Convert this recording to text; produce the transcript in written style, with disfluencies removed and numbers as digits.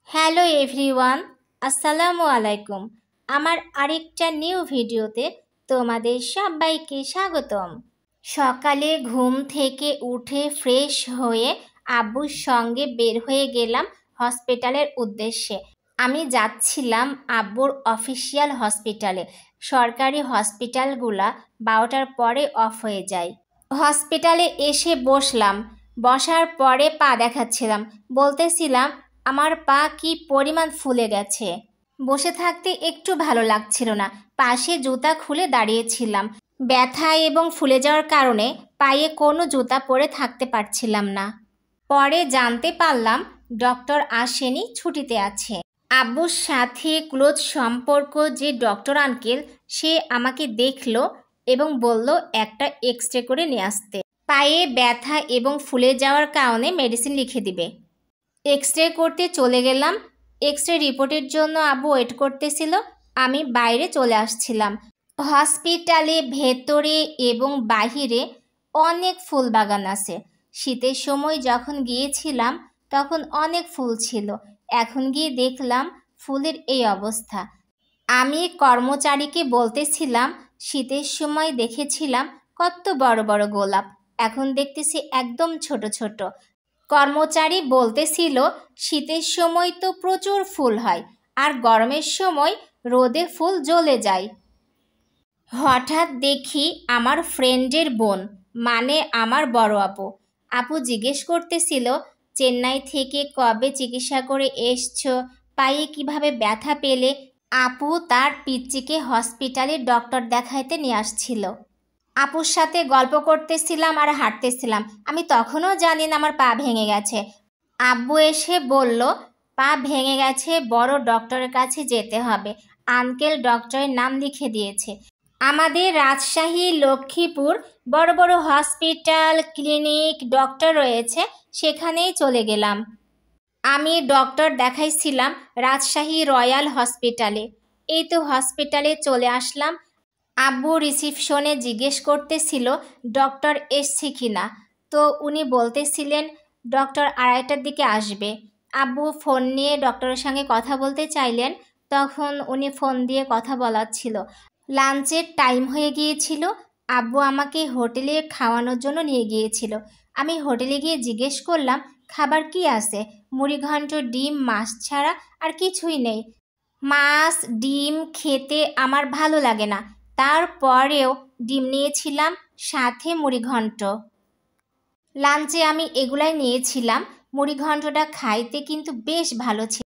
Hello everyone, আসসালামু আলাইকুম। আমার আরেকটা নিউ ভিডিওতে তোমাদের সবাইকে স্বাগতম। সকালে ঘুম থেকে উঠে ফ্রেশ হয়ে আব্বুর সঙ্গে বের হয়ে গেলাম হসপিটালের উদ্দেশ্যে। আমি যাচ্ছিলাম আব্বুর অফিসিয়াল হসপিটালে। সরকারি হসপিটালগুলা 12টার পরে অফ হয়ে যায়। হসপিটালে এসে বসলাম। বসার পরে পা দেখাচ্ছিলাম, বলতেছিলাম আমার পা কি পরিমাণ ফুলে গেছে। বসে থাকতে একটু ভালো লাগছিল না, পাশে জুতা খুলে দাঁড়িয়েছিলাম। ব্যথা এবং ফুলে যাওয়ার কারণে পায়ে কোনো জুতা পরে থাকতে পারছিলাম না। পরে জানতে পারলাম ডক্টর আসেনি, ছুটিতে আছে। আব্বুর সাথে ক্লোজ সম্পর্ক যে ডক্টর আঙ্কেল, সে আমাকে দেখলো এবং বলল একটা এক্সরে করে নিয়ে আসতে। পায়ে ব্যথা এবং ফুলে যাওয়ার কারণে মেডিসিন লিখে দিবে। এক্সরে করতে চলে গেলাম। এক্সরে রিপোর্টের জন্য আব্বু ওয়েট করতেছিল। আমি বাইরে চলে আসছিলাম। হসপিটালে ভেতরে এবং বাহিরে অনেক ফুল বাগান আছে। শীতের সময় যখন গিয়েছিলাম তখন অনেক ফুল ছিল, এখন গিয়ে দেখলাম ফুলের এই অবস্থা। আমি কর্মচারীকে বলতেছিলাম শীতের সময় দেখেছিলাম কত বড় বড় গোলাপ, এখন দেখতেছি একদম ছোট ছোট। কর্মচারী বলতেছিল শীতের সময় তো প্রচুর ফুল হয়, আর গরমের সময় রোদে ফুল জ্বলে যায়। হঠাৎ দেখি আমার ফ্রেন্ডের বোন, মানে আমার বড় আপু। আপু জিজ্ঞেস করতেছিল চেন্নাই থেকে কবে চিকিৎসা করে এসছো, পায়ে কিভাবে ব্যথা পেলে। আপু তার পিচ্চিকে হসপিটালে ডক্টর দেখাইতে নিয়ে আসছিল। আপুর সাথে গল্প করতেছিলাম আর হাঁটতেছিলাম। আমি তখনও জানি না আমার পা ভেঙে গেছে। আব্বু এসে বলল পা ভেঙে গেছে, বড় ডক্টরের কাছে যেতে হবে। আঙ্কেল ডক্টরের নাম লিখে দিয়েছে। আমাদের রাজশাহী, লক্ষ্মীপুর বড় বড় হসপিটাল, ক্লিনিক, ডক্টর রয়েছে, সেখানেই চলে গেলাম। আমি ডক্টর দেখাইছিলাম রাজশাহী রয়্যাল হসপিটালে। এই তো হসপিটালে চলে আসলাম। আব্বু রিসিপশনে জিজ্ঞেস করতেছিল ডক্টর এসছে কি না, তো উনি বলতেছিলেন ডক্টর 2:30টার দিকে আসবে। আব্বু ফোন নিয়ে ডক্টরের সঙ্গে কথা বলতে চাইলেন, তখন উনি ফোন দিয়ে কথা বলাচ্ছিল। লাঞ্চের টাইম হয়ে গিয়েছিল। আব্বু আমাকে হোটেলে খাওয়ানোর জন্য নিয়ে গিয়েছিল। আমি হোটেলে গিয়ে জিজ্ঞেস করলাম খাবার কি আছে। মুড়িঘণ্ট, ডিম, মাছ ছাড়া আর কিছুই নেই। মাছ ডিম খেতে আমার ভালো লাগে না, তারপরেও ডিম নিয়েছিলাম, সাথে মুড়িঘণ্ট। লাঞ্চে আমি এগুলাই নিয়েছিলাম। মুড়িঘণ্টটা খাইতে কিন্তু বেশ ভালো ছিল।